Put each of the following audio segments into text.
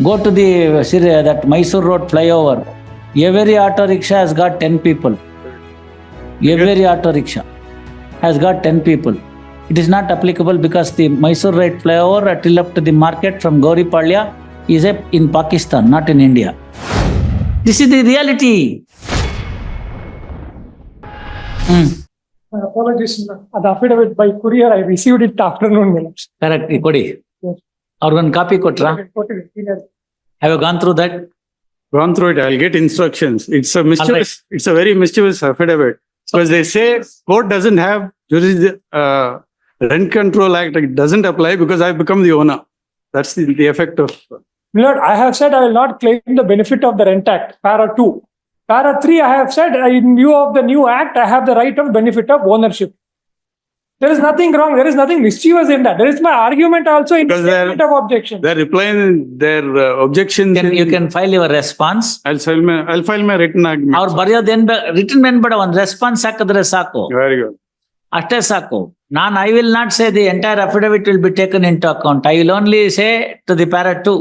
Go to that Mysore Road flyover. Every auto rickshaw has got 10 people. Every auto rickshaw has got 10 people. It is not applicable because the Mysore Road flyover till up to the market from Gauripalya is in Pakistan, not in India. This is the reality. My apologies. The affidavit by courier, I received it afternoon minutes. Correct. Kodi. Yes. ಅವ್ರಿಗೊಂದು copy ಕೊಟ್ರಾ? Have you gone through that? Gone through it. I'll get instructions. It's a mischievous. It's a very mischievous affidavit because they say court doesn't have Rent Control Act. It doesn't apply because I've become the owner. That's the effect of. Lord, I have said I will not claim the benefit of the Rent Act. Para 2. Para 3, I have said in view of the new act, I have the right of benefit of ownership. There is nothing wrong. There is nothing mischievous in that. There is my argument also in the statement of objection. They're replying their objections. You can file your response. I'll file my written argument. ಅವ್ರು ಬರೆಯೋದೇನ್ return ಬೇಡ, ಒಂದು response ಹಾಕಿದ್ರೆ ಸಾಕು, Very good. ಅಷ್ಟೇ ಸಾಕು. I will not say the entire affidavit will be taken into account. I will only say to the para 2.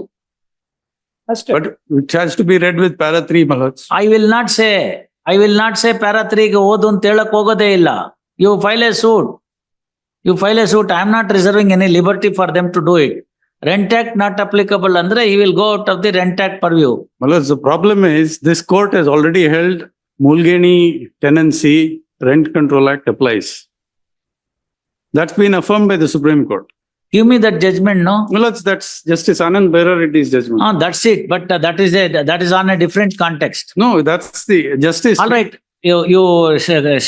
But it has to be read with para 3, Malaj. I will not say para 3 ಗೆ ಓದು ಅಂತ ಹೇಳಕ್ ಹೋಗೋದೇ ಇಲ್ಲ. You file a suit. I am not reserving any liberty for them to do it. Rent Act not applicable andre he will go out of the Rent Act purview. Malaj, the problem is this court has already held Mulgeni tenancy Rent Control Act applies. That's been affirmed by the Supreme Court. Give me that judgment, no? Malaj, that's Justice Anand Bhairareddy's judgment. That's it. But that is on a different context. No, that's the justice. All right. You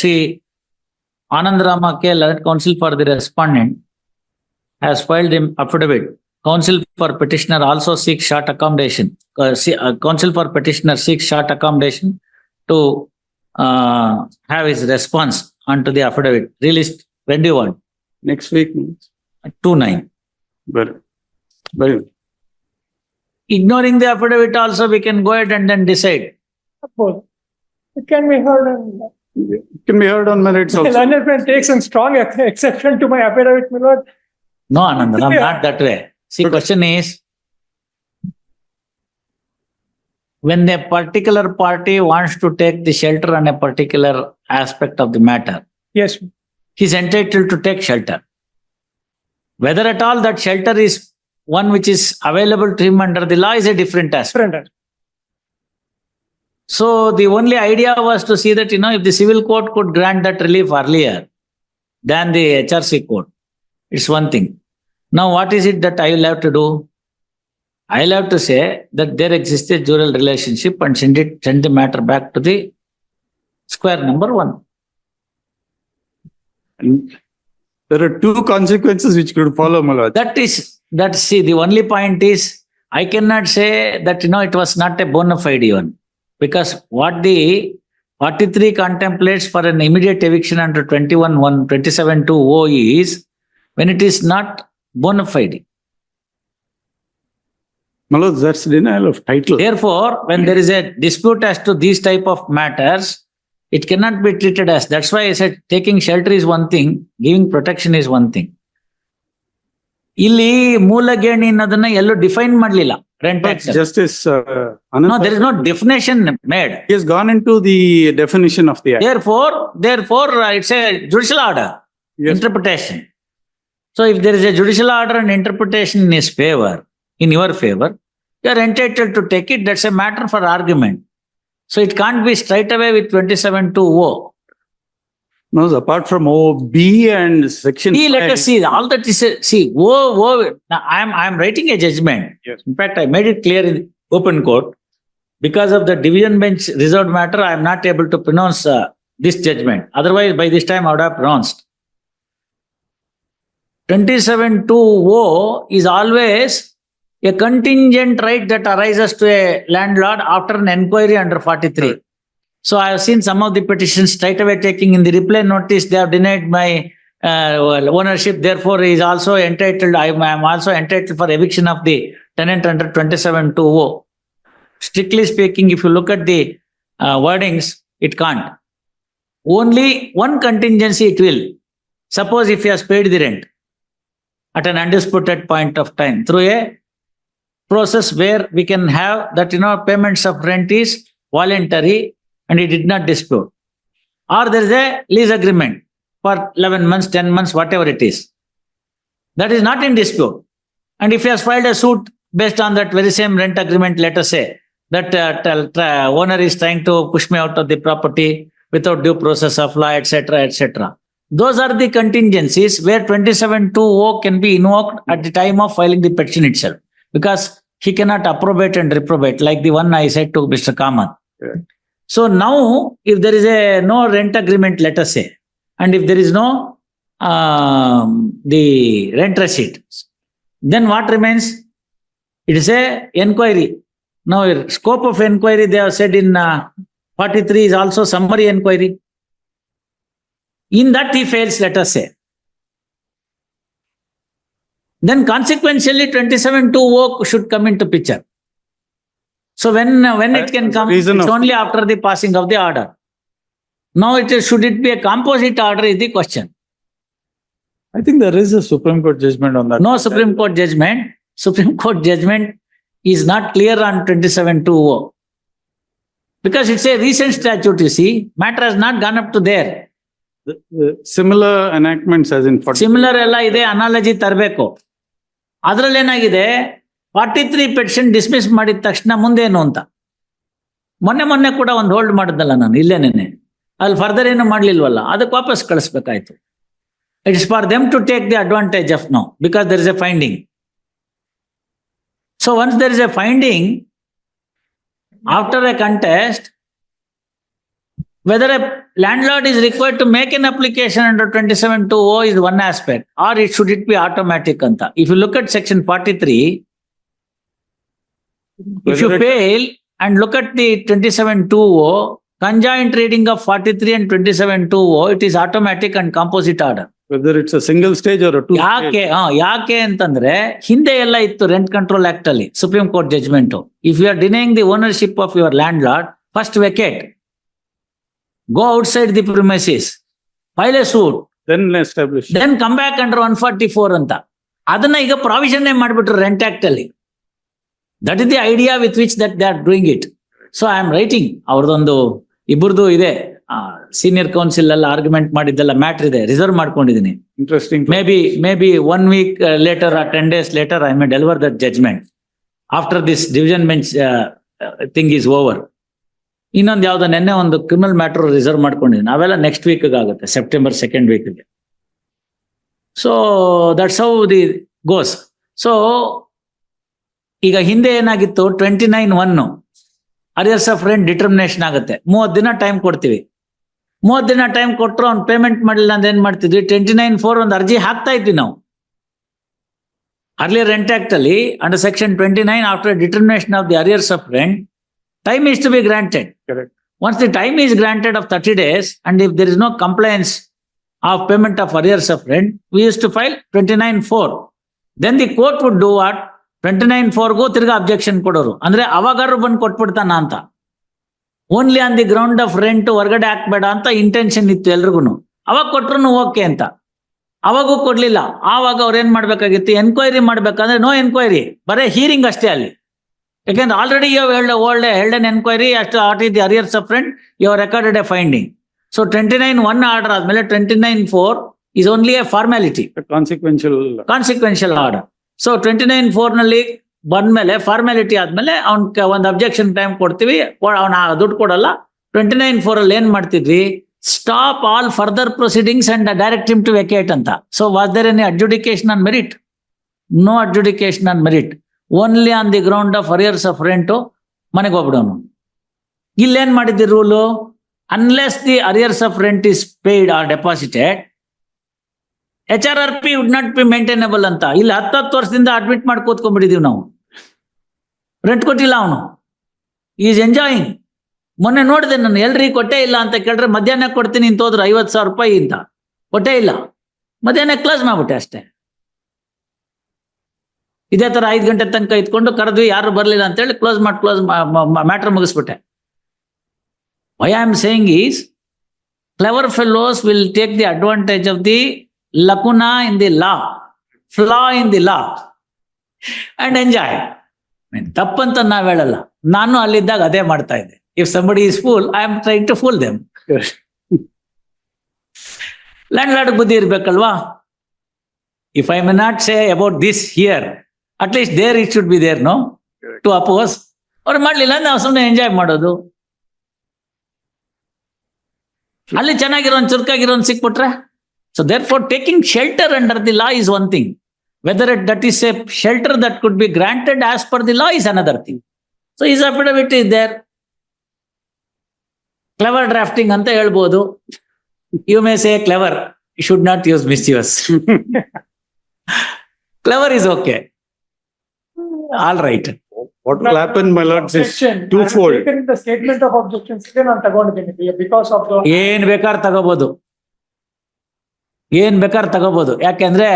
see, Anand Rama K, learned counsel for the respondent, has filed him affidavit. Counsel for petitioner also seeks short accommodation. Counsel for petitioner seeks short accommodation to have his response onto the affidavit released. When do you want? Next week. 2/9. Very good. Ignoring the affidavit also, we can go ahead and then decide. Suppose it can be heard on. It can be heard on merits also. The learned friend takes some strong exception to my affidavit, my lord. No, Anand, not that way. See, question is, when a particular party wants to take the shelter on a particular aspect of the matter, Yes. he's entitled to take shelter. Whether at all that shelter is one which is available to him under the law is a different aspect. Different. So the only idea was to see that, if the civil court could grant that relief earlier than the HRC court, it's one thing. Now, what is it that I will have to do? I will have to say that there exists a dual relationship and send the matter back to the square number 1. And there are 2 consequences which could follow, Malaj. See, the only point is, I cannot say that, it was not a bona fide one. Because what the 43 contemplates for an immediate eviction under 27(2)(o) is when it is not bona fide. Malaj, that's denial of title. Therefore, when there is a dispute as to these type of matters, it cannot be treated as. That's why I said taking shelter is one thing, giving protection is one thing. ಇಲ್ಲಿ ಮೂಲಗೇಣಿ ಅನ್ನೋದನ್ನ ಎಲ್ಲೂ define ಮಾಡಲಿಲ್ಲ. Rent Act. Justice Anand. No, there is no definition made. He has gone into the definition of the act. Therefore, it's a judicial order. Yes. Interpretation. So if there is a judicial order and interpretation in his favor, in your favor, you are entitled to take it. That's a matter for argument. So it can't be straight away with 27(2)(o). No, apart from OB and section. Let us see. All that is now I am writing a judgment. Yes. In fact, I made it clear in open court. Because of the division bench reserved matter, I am not able to pronounce this judgment. Otherwise, by this time, I would have pronounced. 27(2)(o) is always a contingent right that arises to a landlord after an enquiry under 43. So I have seen some of the petitions straight away taking in the reply notice, they have denied my ownership. Therefore, he is also entitled. I am also entitled for eviction of the tenant under 27(2)(o). Strictly speaking, if you look at the wordings, it can't. Only one contingency it will. Suppose if he has paid the rent at an undisputed point of time through a process where we can have that, payments of rent is voluntary and he did not dispute. Or there is a lease agreement for 11 months, 10 months, whatever it is. That is not in dispute. And if he has filed a suit based on that very same rent agreement, let us say that owner is trying to push me out of the property without due process of law, etc., etc. Those are the contingencies where 27(2)(o) can be invoked at the time of filing the petition itself, because he cannot approbate and reprobate, like the one I said to Mr. Kamath. Yeah. So now, if there is no rent agreement, let us say, and if there is no the rent receipt, then what remains? It is a inquiry. Now, scope of inquiry they have said in 43 is also summary inquiry. In that he fails, let us say. Then consequentially 27(2)(o) should come into picture. So when it can come, it's only after the passing of the order. Now should it be a composite order is the question. I think there is a Supreme Court judgment on that. No Supreme Court judgment. Supreme Court judgment is not clear on 27(2)(o). Because it's a recent statute, you see. Matter has not gone up to there. Similar enactments as in 40. Similar ಎಲ್ಲ ಇದೆ, analogy ತರಬೇಕು. ಅದ್ರಲ್ಲಿ ಏನಾಗಿದೆ, 43 petition dismiss ಮಾಡಿದ ತಕ್ಷಣ ಮುಂದೇನು ಅಂತ ಮೊನ್ನೆ ಕೂಡ ಒಂದು ಹೋಲ್ಡ್ ಮಾಡಿದ್ದಲ್ಲ ನಾನು ಇಲ್ಲೇನೇನೆ, ಅಲ್ಲಿ ಫರ್ದರ್ ಏನು ಮಾಡ್ಲಿಲ್ವಲ್ಲ, ಅದಕ್ಕೆ ವಾಪಸ್ ಕಳಿಸ್ಬೇಕಾಯ್ತು. It is for them to take the advantage of no, because there is a finding. So once there is a finding after a contest, whether a landlord is required to make an application under 27(2)(o) is one aspect, or should it be automatic anta. If you look at section 43, if you fail and look at the 27(2)(o), conjoint reading of 43 and 27(2)(o), it is automatic and composite order. Whether it's a single stage or a two stage. ಯಾಕೆ ಅಂತಂದ್ರೆ ಹಿಂದೆ ಎಲ್ಲ ಇತ್ತು rent control act ಅಲ್ಲಿ supreme court judgment. If you are denying the ownership of your landlord, first vacate, go outside the premises, file a suit, Then establish. then come back under 144 ಅಂತ. ಅದನ್ನ ಈಗ provision ಮಾಡ್ಬಿಟ್ರು rent act ಅಲ್ಲಿ. That is the idea with which that they are doing it. So I am writing, ಅವ್ರದೊಂದು ಇಬ್ಬರದು ಇದೆ, senior counsel ಎಲ್ಲ argument ಮಾಡಿದ್ದೆಲ್ಲ ಮ್ಯಾಟರ್ ಇದೆ, ರಿಸರ್ವ್ ಮಾಡ್ಕೊಂಡಿದ್ದೀನಿ. Interesting. Maybe 1 week later or 10 days later I may deliver that judgment after this division bench thing is over. ಇನ್ನೊಂದು ಯಾವ್ದೋ ನೆನ್ನೆ ಒಂದು ಕ್ರಿಮಿನಲ್ ಮ್ಯಾಟರ್ ರಿಸರ್ವ್ ಮಾಡ್ಕೊಂಡಿದ್ದೀನಿ, ಅವೆಲ್ಲ ನೆಕ್ಸ್ಟ್ ವೀಕ್ ಆಗುತ್ತೆ, September 2nd week. So that's how the goes. So ಈಗ ಹಿಂದೆ ಏನಾಗಿತ್ತು, 29(1) ಅರಿಯರ್ಸ್ ಆಫ್ ರೆಂಟ್ ಡಿಟರ್ಮಿನೇಷನ್ ಆಗುತ್ತೆ, 30 ದಿನ ಟೈಮ್ ಕೊಡ್ತೀವಿ. 30 ದಿನ ಟೈಮ್ ಕೊಟ್ಟರು ಅವ್ನು ಪೇಮೆಂಟ್ ಮಾಡಿಲ್ಲ ಅಂದ್ರೆ ಏನ್ ಮಾಡ್ತಿದ್ವಿ, 29(4) ಒಂದು ಅರ್ಜಿ ಹಾಕ್ತಾ ಇದ್ವಿ ನಾವು. ಅರ್ಲಿಯರ್ ರೆಂಟ್ ಆಕ್ಟ್ ಅಲ್ಲಿ under section 29, after determination of the arrears of rent, time is to be granted. Correct. Once the time is granted of 30 days, and if there is no compliance of payment of arrears of rent, we used to file 29(4). Then the court would do what? 29(4) go ತಿರ್ಗಾ objection ಕೊಡೋರು, ಅಂದ್ರೆ ಅವಾಗಾರು ಬಂದು ಕೊಟ್ಬಿಡ್ತಾನ ಅಂತ. Only on the ground of rent ಹೊರಗಡೆ ಹಾಕ್ಬೇಡ ಅಂತ intention ಇತ್ತು ಎಲ್ರಿಗೂ. ಅವಾಗ ಕೊಟ್ರು ಓಕೆ ಅಂತ, ಅವಾಗೂ ಕೊಡ್ಲಿಲ್ಲ. ಆವಾಗ ಅವ್ರು ಏನ್ ಮಾಡ್ಬೇಕಾಗಿತ್ತು, ಎನ್ಕ್ವೈರಿ ಮಾಡ್ಬೇಕಂದ್ರೆ ನೋ ಎನ್ಕ್ವೈರಿ, ಬರೇ ಹೀರಿಂಗ್ ಅಷ್ಟೇ ಅಲ್ಲಿ. ಯಾಕೆಂದ್ರೆ already you held an enquiry as to what is the arrears of rent, you have recorded a finding. So 29(1) order ಆದ್ಮೇಲೆ 29(4) is only a formality. Consequential order. So 29(4) ನಲ್ಲಿ ಬಂದ್ಮೇಲೆ formality ಆದ್ಮೇಲೆ ಅವ್ನ ಒಂದು ಅಬ್ಜೆಕ್ಷನ್ ಟೈಮ್ ಕೊಡ್ತೀವಿ, ಅವ್ನ ದುಡ್ಡು ಕೊಡಲ್ಲ. 29(4) ಅಲ್ಲಿ ಏನ್ ಮಾಡ್ತಿದ್ವಿ, stop all further proceedings and direct him to vacate ಅಂತ. So was there any adjudication on merit? No adjudication on merit, only on the ground of arrears of rent ಮನೆಗೆ ಹೋಗ್ಬಿಡೋನು. ಇಲ್ಲೇನ್ ಮಾಡಿದ್ದಿ rule, unless the arrears of rent is paid or deposited, HRRP would not be maintainable ಅಂತ. ಇಲ್ಲಿ 10 ವರ್ಷದಿಂದ admit ಮಾಡಿ ಕೂತ್ಕೊಂಡ್ಬಿಟ್ಟಿದೀವಿ ನಾವು. Rent ಕೊಟ್ಟಿಲ್ಲ ಅವನು, ಈಸ್ ಎಂಜಾಯಿಂಗ್. ಮೊನ್ನೆ ನೋಡಿದೆ ನಾನು, ಎಲ್ರಿ ಕೊಟ್ಟೇ ಇಲ್ಲ ಅಂತ ಕೇಳಿದ್ರೆ ಮಧ್ಯಾಹ್ನ ಕೊಡ್ತೀನಿ ಅಂತ ಹೋದ್ರು 50,000 ರೂಪಾಯಿ ಅಂತ, ಕೊಟ್ಟೇ ಇಲ್ಲ. ಮಧ್ಯಾಹ್ನ ಕ್ಲೋಸ್ ಮಾಡ್ಬಿಟ್ಟೆ ಅಷ್ಟೇ. ಇದೇ ತರ 5 ಗಂಟೆ ತನಕ ಇದ್ಕೊಂಡು ಕರೆದ್ವಿ, ಯಾರು ಬರ್ಲಿಲ್ಲ ಅಂತ ಹೇಳಿ ಕ್ಲೋಸ್ ಮ್ಯಾಟರ್ ಮುಗಿಸ್ಬಿಟ್ಟೆ. Why I am saying is, clever fellows will take the advantage of the lacuna in the law, flaw in the law, and enjoy. ತಪ್ಪಂತ ನಾವ್ ಹೇಳಲ್ಲ. ನಾನು ಅಲ್ಲಿದ್ದಾಗ ಅದೇ ಮಾಡ್ತಾ ಇದ್ದೆ. If somebody is fool, I am trying to fool them. Landlord ಬುದ್ಧಿ ಇರ್ಬೇಕಲ್ವಾ? If I may not say about this here, at least there it should be there, no, to oppose. ಅವ್ರು ಮಾಡ್ಲಿಲ್ಲ, ನಾವು ಸುಮ್ಮನೆ ಎಂಜಾಯ್ ಮಾಡೋದು. ಅಲ್ಲಿ ಚೆನ್ನಾಗಿರೋ ಚುರುಕಾಗಿರೋ ಸಿಕ್ಬಿಟ್ರೆ. So therefore taking shelter under the law is one thing. Whether that is a shelter that could be granted as per the law is another thing. So is affidavit is there. Clever drafting ಅಂತ ಹೇಳ್ಬೋದು. You may say clever, you should not use misuse. Clever is okay. All right. What will happen, my lords, is Objection. twofold. I have taken the statement of objections ನಾನು ತಗೊಂಡಿದ್ದೀನಿ because of the ಏನ್ ಬೇಕಾದ್ರೆ ತಗೋಬಹುದು, ಏನ್ ಬೇಕಾದ್ರೆ ತಗೋಬಹುದು. ಯಾಕೆಂದ್ರೆ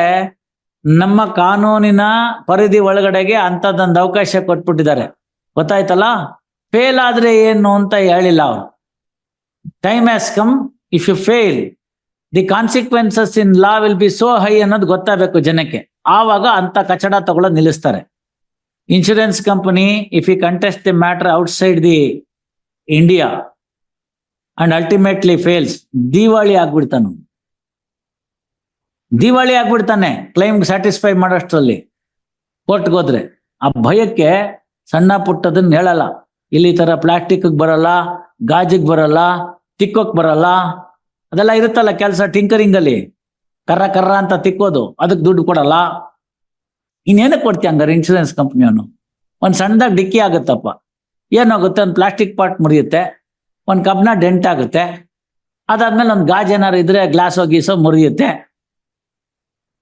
ನಮ್ಮ ಕಾನೂನಿನ ಪರಿಧಿ ಒಳಗಡೆಗೆ ಅಂತದೊಂದು ಅವಕಾಶ ಕೊಟ್ಬಿಟ್ಟಿದ್ದಾರೆ. ಗೊತ್ತಾಯ್ತಲ್ಲ? ಫೇಲ್ ಆದ್ರೆ ಏನು ಅಂತ ಹೇಳಿಲ್ಲ ಅವರು. Time has come, if you fail the consequences in law will be so high ಅನ್ನೋದು ಗೊತ್ತಾಗಬೇಕು ಜನಕ್ಕೆ. ಆವಾಗ ಅಂತ ಕಚಡ ತಗೊಳ್ಳೋದು ನಿಲ್ಲಿಸ್ತಾರೆ. Insurance company, if you contest the matter outside the India and ultimately fails, ದಿವಾಳಿ ಆಗ್ಬಿಡ್ತಾನೆ. ದಿವಾಳಿ ಆಗ್ಬಿಡ್ತಾನೆ ಕ್ಲೈಮ್ ಸ್ಯಾಟಿಸ್ಫೈ ಮಾಡೋಷ್ಟರಲ್ಲಿ ಕೋರ್ಟ್ಗೆ ಹೋದ್ರೆ. ಆ ಭಯಕ್ಕೆ ಸಣ್ಣ ಪುಟ್ಟದನ್ನ ಹೇಳಲ್ಲ. ಇಲ್ಲಿ ತರ ಪ್ಲಾಸ್ಟಿಕ್ ಬರಲ್ಲ, ಗಾಜಿಗೆ ಬರಲ್ಲ, ತಿಕ್ಕೋಕ್ ಬರಲ್ಲ, ಅದೆಲ್ಲ ಇರುತ್ತಲ್ಲ ಕೆಲಸ ಟಿಂಕರಿಂಗ್ ಅಲ್ಲಿ. ಕರ್ರ ಕರ್ರ ಅಂತ ತಿಕ್ಕೋದು, ಅದಕ್ಕೆ ದುಡ್ಡು ಕೊಡಲ್ಲ. ಇನ್ನೇನಕ್ಕೆ ಕೊಡ್ತೀಯ ಹಂಗಾರೆ ಇನ್ಶೂರೆನ್ಸ್ ಕಂಪ್ನಿಯವನು? ಒಂದ್ ಸಣ್ಣದಾಗ ಡಿಕ್ಕಿ ಆಗುತ್ತಪ್ಪ, ಏನಾಗುತ್ತೆ, ಒಂದು ಪ್ಲಾಸ್ಟಿಕ್ ಪಾರ್ಟ್ ಮುರಿಯುತ್ತೆ, ಒಂದು ಕಬ್ನ ಡೆಂಟ್ ಆಗುತ್ತೆ, ಅದಾದ್ಮೇಲೆ ಒಂದು ಗಾಜ್ ಏನಾರು ಇದ್ರೆ ಗ್ಲಾಸೋ ಗೀಸೋ ಮುರಿಯುತ್ತೆ.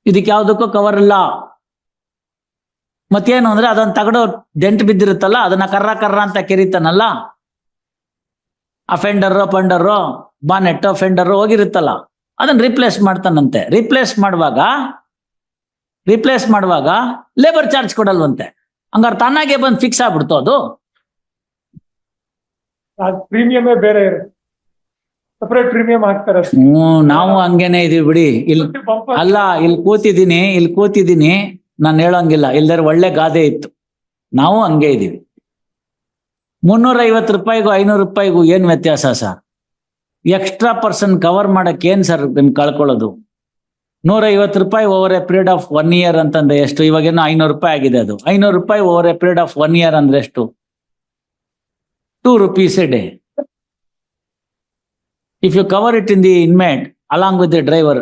ಇದಕ್ಕೆ ಯಾವುದಕ್ಕೂ ಕವರ್ ಇಲ್ಲ. ಮತ್ತೇನು ಅಂದ್ರೆ ಅದೊಂದು ತಗಡೋ ಡೆಂಟ್ ಬಿದ್ದಿರುತ್ತಲ್ಲ, ಅದನ್ನ ಕರ್ರ ಕರ್ರ ಅಂತ ಕೆರಿತಾನಲ್ಲ, ಆ ಫೆಂಡರು ಪಂಡರು ಬಾನೆಟ್ ಫೆಂಡರು ಹೋಗಿರುತ್ತಲ್ಲ, ಅದನ್ನ ರಿಪ್ಲೇಸ್ ಮಾಡ್ತಾನಂತೆ. ರಿಪ್ಲೇಸ್ ಮಾಡುವಾಗ ಲೇಬರ್ ಚಾರ್ಜ್ ಕೊಡಲ್ವಂತೆ. ಹಂಗಾರೆ ತಾನಾಗೆ ಬಂದು ಫಿಕ್ಸ್ ಆಗ್ಬಿಡ್ತು ಅದು. ಪ್ರೀಮಿಯಮೇ ಬೇರೆ ಇರುತ್ತೆ, ಸಪರೇಟ್ ಪ್ರೀಮಿಯಂ ಹಾಕ್ತಾರೆ. ನಾವು ಹಂಗೇನೆ ಇದೀವಿ ಬಿಡಿ. ಇಲ್ಲಿ ಅಲ್ಲ, ಇಲ್ಲಿ ಕೂತಿದ್ದೀನಿ, ನಾನು ಹೇಳೋಂಗಿಲ್ಲ. ಇಲ್ದಾರೆ ಒಳ್ಳೆ ಗಾದೆ ಇತ್ತು. ನಾವು ಹಂಗೆ ಇದೀವಿ. 350 ರೂಪಾಯಿಗೂ 500 ರೂಪಾಯಿಗೂ ಏನ್ ವ್ಯತ್ಯಾಸ ಸರ್? ಎಕ್ಸ್ಟ್ರಾ ಪರ್ಸನ್ ಕವರ್ ಮಾಡಕ್ ಏನ್ ಸರ್ ನಿಮ್ ಕಳ್ಕೊಳ್ಳೋದು? 150 ರೂಪಾಯಿ over a period of 1 year ಅಂತಂದ್ರೆ ಎಷ್ಟು? ಇವಾಗೇನೋ 500 ರೂಪಾಯಿ ಆಗಿದೆ ಅದು. 500 ರೂಪಾಯಿ over a period of 1 year ಅಂದ್ರೆ ಎಷ್ಟು? 2 rupees a day. If you cover it in the inmate along with the driver.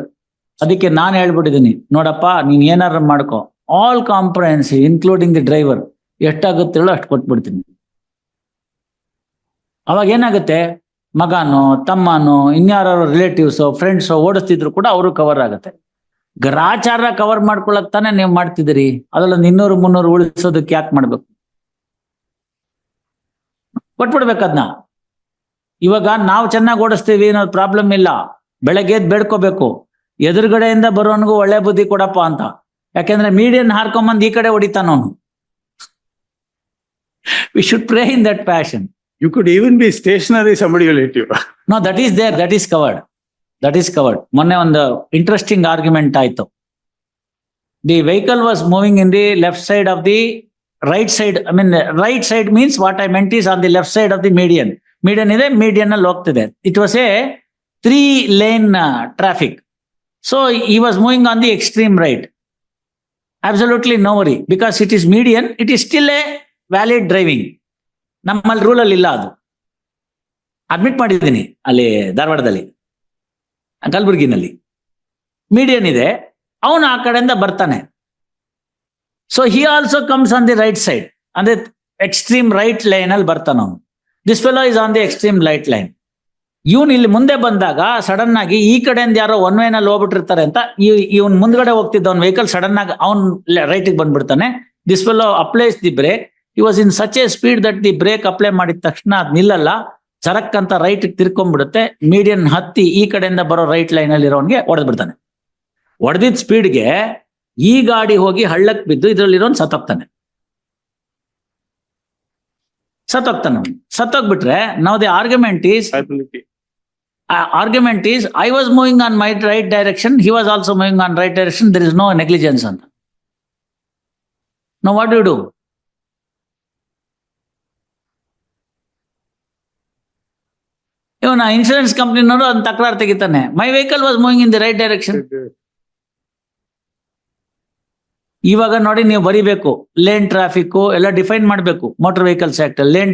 ಅದಕ್ಕೆ ನಾನು ಹೇಳ್ಬಿಟ್ಟಿದ್ದೀನಿ, ನೋಡಪ್ಪ ನೀನ್ ಏನಾರು ಮಾಡ್ಕೊ, all comprehensive including the driver, ಎಷ್ಟಾಗುತ್ತೆ ಹೇಳೋ ಅಷ್ಟು ಕೊಟ್ಬಿಡ್ತೀನಿ. ಅವಾಗ ಏನಾಗುತ್ತೆ, ಮಗನೋ ತಮ್ಮನೋ ಇನ್ಯಾರೋ ರಿಲೇಟಿವ್ಸೋ ಫ್ರೆಂಡ್ಸೋ ಓಡಿಸ್ತಿದ್ರು ಕೂಡ ಅವರು ಕವರ್ ಆಗುತ್ತೆ. ಗ್ರಾಚಾರ ಕವರ್ ಮಾಡ್ಕೊಳಕ್ ತಾನೇ ನೀವು ಮಾಡ್ತಿದ್ದೀರಿ. ಅದ್ರಲ್ಲೊಂದು 200-300 ಉಳಿಸೋದಕ್ಕೆ ಯಾಕೆ ಮಾಡ್ಬೇಕು? ಕೊಟ್ಬಿಡ್ಬೇಕದ್ನ. ಇವಾಗ ನಾವು ಚೆನ್ನಾಗಿ ಓಡಿಸ್ತೀವಿ ಅನ್ನೋದು ಪ್ರಾಬ್ಲಮ್ ಇಲ್ಲ. ಬೆಳಗ್ಗೆ ಎದ್ದು ಬೇಡ್ಕೋಬೇಕು, ಎದುರುಗಡೆಯಿಂದ ಬರೋನ್ಗೂ ಒಳ್ಳೆ ಬುದ್ಧಿ ಕೊಡಪ್ಪ ಅಂತ. ಯಾಕೆಂದ್ರೆ ಮೀಡಿಯನ್ ಹಾರ್ಕೊಂಬಂದು ಈ ಕಡೆ ಹೊಡಿತಾನವನು. We should pray in that passion. You could even be stationary, somebody will hit you. No, that is there, that is covered. ಮೊನ್ನೆ ಒಂದು ಇಂಟ್ರೆಸ್ಟಿಂಗ್ ಆರ್ಗ್ಯುಮೆಂಟ್ ಆಯ್ತು. The vehicle was moving in the left side of the right side. I mean, right side means what I meant is on the left side of the median. Median ಇದೆ, median ಅಲ್ಲಿ ಹೋಗ್ತಿದೆ. It was a 3-lane traffic. So he was moving on the extreme right. Absolutely no worry, because it is median, it is still a valid driving. ನಮ್ಮಲ್ಲಿ ರೂಲಲ್ಲಿ ಇಲ್ಲ ಅದು. Admit ಮಾಡಿದ್ದೀನಿ ಅಲ್ಲಿ ಧಾರವಾಡದಲ್ಲಿ, ಕಲಬುರ್ಗಿನಲ್ಲಿ. Median ಇದೆ, ಅವನು ಆ ಕಡೆಯಿಂದ ಬರ್ತಾನೆ. So he also comes on the right side, ಅಂದ್ರೆ ಎಕ್ಸ್ಟ್ರೀಮ್ ರೈಟ್ ಲೈನ್ ಅಲ್ಲಿ ಬರ್ತಾನ ಅವನು. This fellow is on the extreme right line. ಇವನು ಇಲ್ಲಿ ಮುಂದೆ ಬಂದಾಗ ಸಡನ್ ಆಗಿ ಈ ಕಡೆಯಿಂದ ಯಾರೋ ಒನ್ ವೇನಲ್ಲಿ ಹೋಗ್ಬಿಟ್ಟಿರ್ತಾರೆ ಅಂತ ಇವನ್ ಮುಂದ್ಗಡೆ ಹೋಗ್ತಿದ್ದ ಅವ್ನ ವೆಹಿಕಲ್ ಸಡನ್ ಆಗಿ ಅವನ್ ರೈಟಿಗೆ ಬಂದ್ಬಿಡ್ತಾನೆ. This fellow applies the brake. He was in such a speed that the brake apply ಮಾಡಿದ ತಕ್ಷಣ ಅದ್ ನಿಲ್ಲಲ್ಲ, ಸರಕ್ ಅಂತ ರೈಟ್ ತಿರ್ಕೊಂಡ್ಬಿಡುತ್ತೆ. ಮೀಡಿಯನ್ ಹತ್ತಿ ಈ ಕಡೆಯಿಂದ ಬರೋ ರೈಟ್ ಲೈನ್ ಅಲ್ಲಿ ಇರೋನ್ಗೆ ಹೊಡೆದ್ ಬಿಡ್ತಾನೆ. ಹೊಡೆದಿದ್ದ ಸ್ಪೀಡ್ಗೆ ಈ ಗಾಡಿ ಹೋಗಿ ಹಳ್ಳಕ್ ಬಿದ್ದು ಇದ್ರಲ್ಲಿರೋನ್ ಸತ್ತೋಗ್ಬಿಟ್ರೆ ನಾವು the argument is I was moving on my right direction, he was also moving on right direction, there is no negligence ಅಂತ. No what you do? ಇವನ ಇನ್ಶೂರೆನ್ಸ್ ಕಂಪ್ನಿನವರು ಅದನ್ನ ತಕರಾರು ತೆಗಿತಾನೆ. My vehicle was moving in the right direction. ಇವಾಗ ನೋಡಿ ನೀವು ಬರಿಬೇಕು, ಲೇನ್ ಟ್ರಾಫಿಕ್ ಎಲ್ಲ ಡಿಫೈನ್ ಮಾಡಬೇಕು motor vehicles act. Lane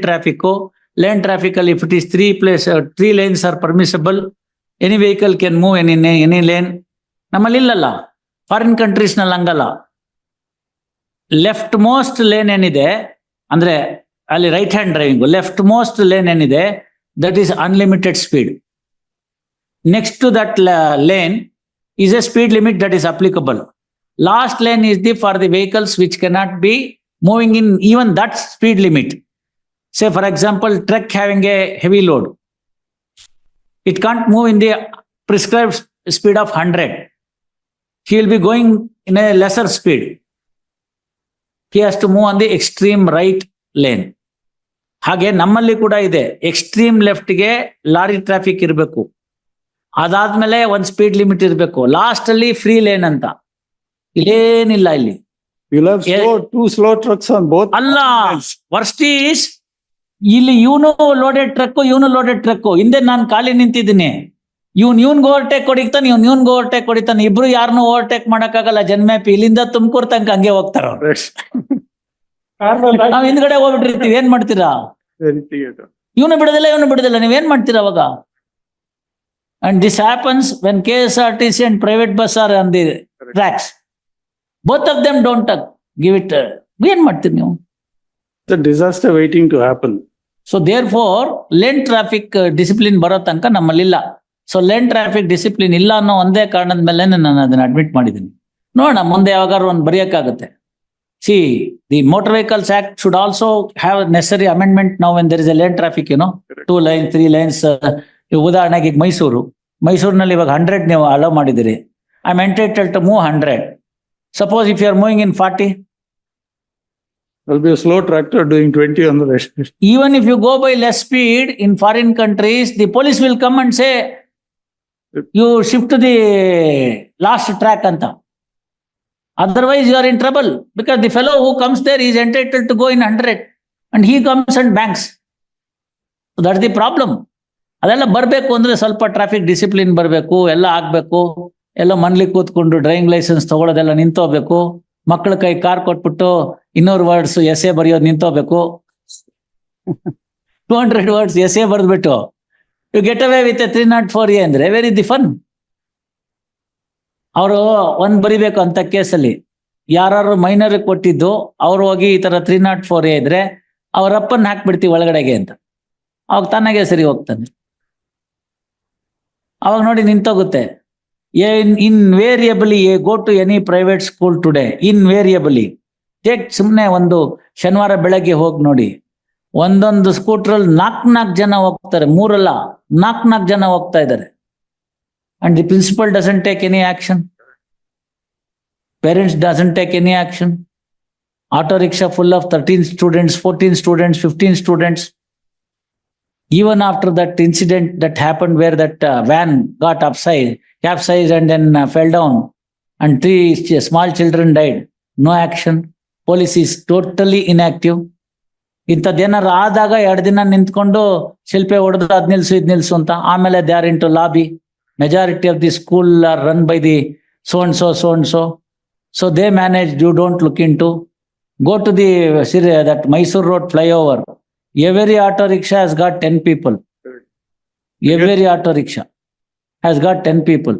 traffic ಅಲ್ಲಿ if it is 3 lanes are permissible, any vehicle can move any lane. ನಮ್ಮಲ್ಲಿ ಇಲ್ಲಲ್ಲ, ಫಾರಿನ್ ಕಂಟ್ರೀಸ್ ನಲ್ಲಿ ಹಂಗಲ್ಲ. ಲೆಫ್ಟ್ ಮೋಸ್ಟ್ ಲೇನ್ ಏನಿದೆ ಅಂದ್ರೆ ಅಲ್ಲಿ right hand driving, left most lane ಏನಿದೆ that is unlimited speed. Next to that lane is a speed limit that is applicable. Last lane is for the vehicles which cannot be moving in even that speed limit. Say for example, truck having a heavy load. It can't move in the prescribed speed of 100. He will be going in a lesser speed. He has to move on the extreme right lane. ಹಾಗೆ ನಮ್ಮಲ್ಲಿ ಕೂಡ ಇದೆ, extreme ಲೆಫ್ಟ್ಗೆ lorry traffic ಇರಬೇಕು, ಅದಾದ್ಮೇಲೆ ಒಂದು speed limit ಇರಬೇಕು, last ಅಲ್ಲಿ free lane ಅಂತ. ಇಲ್ಲೇನಿಲ್ಲ ಇಲ್ಲಿ. You'll have two slow trucks on both. ಅಲ್ಲ, ವರ್ಸ್ಟ್ ಈಸ್ ಇಲ್ಲಿ ಇವನು ಲೋಡೆಡ್ ಟ್ರಕ್, ಇವನು ಲೋಡೆಡ್ ಟ್ರಕ್, ಹಿಂದೆ ನಾನು ಖಾಲಿ ನಿಂತಿದ್ದೀನಿ. ಇವ್ನ್ಗೆ ಓವರ್ಟೇಕ್ ಹೊಡಿತಾನೆ, ಇವ್ನ್ಗೆ ಓವರ್ಟೇಕ್ ಹೊಡಿತಾನೆ, ಇಬ್ರು ಯಾರನ್ನೂ ಓವರ್ಟೇಕ್ ಮಾಡಕ್ಕಾಗಲ್ಲ. ಜನ್ಮ್ಯಾಪಿ ಇಲ್ಲಿಂದ ತುಮಕೂರು ತನಕ ಹಂಗೆ ಹೋಗ್ತಾರ. ನಾವ್ ಹಿಂದ್ಗಡೆ ಹೋಗ್ಬಿಟ್ಟಿರ್ತೀವಿ, ಏನ್ ಮಾಡ್ತೀರಾ? ಇವನು ಬಿಡೋದಿಲ್ಲ, ನೀವೇನ್ ಮಾಡ್ತೀರಾ ಅವಾಗ? And this happens when KSRTC and private bus are on the tracks. Both of them don't give it. ಏನ್ ಮಾಡ್ತೀರಿ ನೀವು? It's a disaster waiting to happen. So therefore lane traffic discipline ಬರೋ ತನಕ ನಮ್ಮಲ್ಲಿಲ್ಲ. ಸೊ ಲೇನ್ ಟ್ರಾಫಿಕ್ ಡಿಸಿಪ್ಲಿನ್ ಇಲ್ಲ ಅನ್ನೋ ಒಂದೇ ಕಾರಣದ ಮೇಲೆ ನಾನು ಅದನ್ನ ಅಡ್ಮಿಟ್ ಮಾಡಿದ್ದೀನಿ. ನೋಡೋಣ ಮುಂದೆ ಯಾವಾಗಾದ್ರು ಒಂದು ಬರೆಯಕ್ಕಾಗುತ್ತೆ. See the motor vehicles act should also have necessary amendment now when there is a lane traffic, 2 lanes 3 lanes. ಉದಾಹರಣೆಗೆ ಈಗ ಮೈಸೂರಿನಲ್ಲಿ ಇವಾಗ 100 ನೀವು ಅಲೋ ಮಾಡಿದಿರಿ. I am entitled to move 100. Suppose if you are moving in 40, There'll be a slow tractor doing 20 on the rest. even if you go by less speed in foreign countries, the police will come and say, you shift to the last track anta. Otherwise you are in trouble, because the fellow who comes there is entitled to go in 100 and he comes and banks. So that's the problem. ಅದೆಲ್ಲ ಬರಬೇಕು ಅಂದ್ರೆ ಸ್ವಲ್ಪ traffic discipline ಬರಬೇಕು, ಎಲ್ಲ ಆಗ್ಬೇಕು. ಎಲ್ಲ ಮನ್ಲಿ ಕೂತ್ಕೊಂಡು driving licence ತಗೊಳ್ಳೋದೆಲ್ಲ ನಿಂತೋಗ್ಬೇಕು. ಮಕ್ಕಳ ಕೈ ಕಾರ್ ಕೊಟ್ಬಿಟ್ಟು 200 words ಎಸ್ಸೆ ಬರೆಯೋದು ನಿಂತೋಗ್ಬೇಕು. 200 words ಎಸ್ಸೆ ಬರೆದ್ಬಿಟ್ಟು you get away with 304A ಅಂದ್ರೆ ವೆರಿ ದಿ ಫನ್. ಅವರು ಒಂದ್ ಬರಿಬೇಕು ಅಂತ ಕೇಸಲ್ಲಿ, ಯಾರು ಮೈನರ್ ಕೊಟ್ಟಿದ್ದು ಅವ್ರು ಹೋಗಿ ಈ ತರ 304A ಇದ್ರೆ ಅವರಪ್ಪನ್ ಹಾಕ್ಬಿಡ್ತೀವಿ ಒಳಗಡೆಗೆ ಅಂತ, ಅವಾಗ ತಾನಾಗೆ ಸರಿ ಹೋಗ್ತಾನೆ. ಅವಾಗ ನೋಡಿ ನಿಂತೋಗುತ್ತೆ. Invariably go to any private school today, invariably take ಸುಮ್ಮನೆ ಒಂದು ಶನಿವಾರ ಬೆಳಗ್ಗೆ ಹೋಗಿ ನೋಡಿ, ಒಂದೊಂದು ಸ್ಕೂಟ್ರಲ್ಲಿ 4 ಜನ ಹೋಗ್ತಾರೆ, 3 ಅಲ್ಲ 4 ಜನ ಹೋಗ್ತಾ ಇದ್ದಾರೆ. And the principal doesn't take any action, parents doesn't take any action. Auto rickshaw full of 13 students, 14 students, 15 students. Even after that incident that happened where that van got capsized and then fell down and 3 small children died, no action. Police is totally inactive. ಇಂಥದ್ದೇನಾರು ಆದಾಗ 2 ದಿನ ನಿಂತ್ಕೊಂಡು ಶಿಲ್ಪೆ ಹೊಡೆದು ಅದ್ ನಿಲ್ಸು ಇದ್ ನಿಲ್ಸು ಅಂತ, ಆಮೇಲೆ they are in to lobby. Majority of the school are run by the so and so. So they managed. You don't look into. Go to the that Mysore Road flyover. Every auto rickshaw has got 10 people. Every auto rickshaw has got 10 people.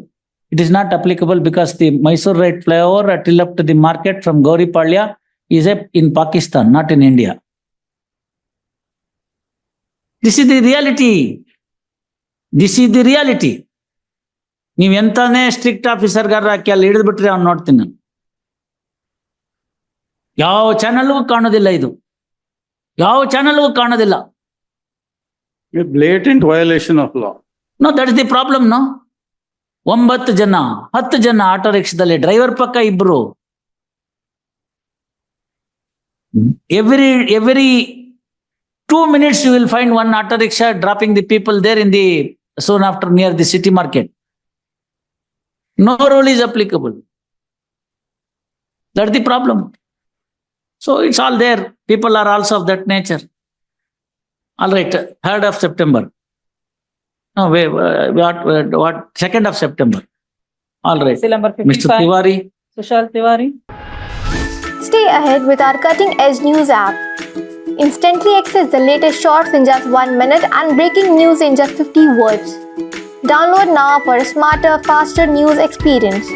It is not applicable because the Mysore Road flyover till up to the market from Gauripalya is in Pakistan, not in India. This is the reality. This is the reality. ನೀವು ಎಂತಾನೇ strict ಆಫೀಸರ್ಗಾರ ಹಾಕಿ ಅಲ್ಲಿ ಹಿಡಿದ್ಬಿಟ್ರೆ ಅವ್ನು ನೋಡ್ತೀನಿ ನಾನು. ಯಾವ ಚಾನಲ್ಗೂ ಕಾಣೋದಿಲ್ಲ ಇದು, ಯಾವ ಚಾನಲ್ಗೂ ಕಾಣೋದಿಲ್ಲ. Blatant violation of law. No, that is the problem. No, 9 ಜನ 10 ಜನ ಆಟೋ ರಿಕ್ಷಾದಲ್ಲಿ, ಡ್ರೈವರ್ ಪಕ್ಕ 2. Every 2 minutes you will find one auto rickshaw dropping the people there in the soon after near the city market. No rule is applicable. That's the problem. So it's all there. People are also of that nature. All right, 3rd of September. No, wait, what, 2nd of September? All right. Seal number Mr. 55. Tiwari, Sushal Tiwari. Stay ahead with our cutting edge news app. Instantly access the latest shorts in just 1 minute and breaking news in just 50 words. Download now for a smarter, faster news experience.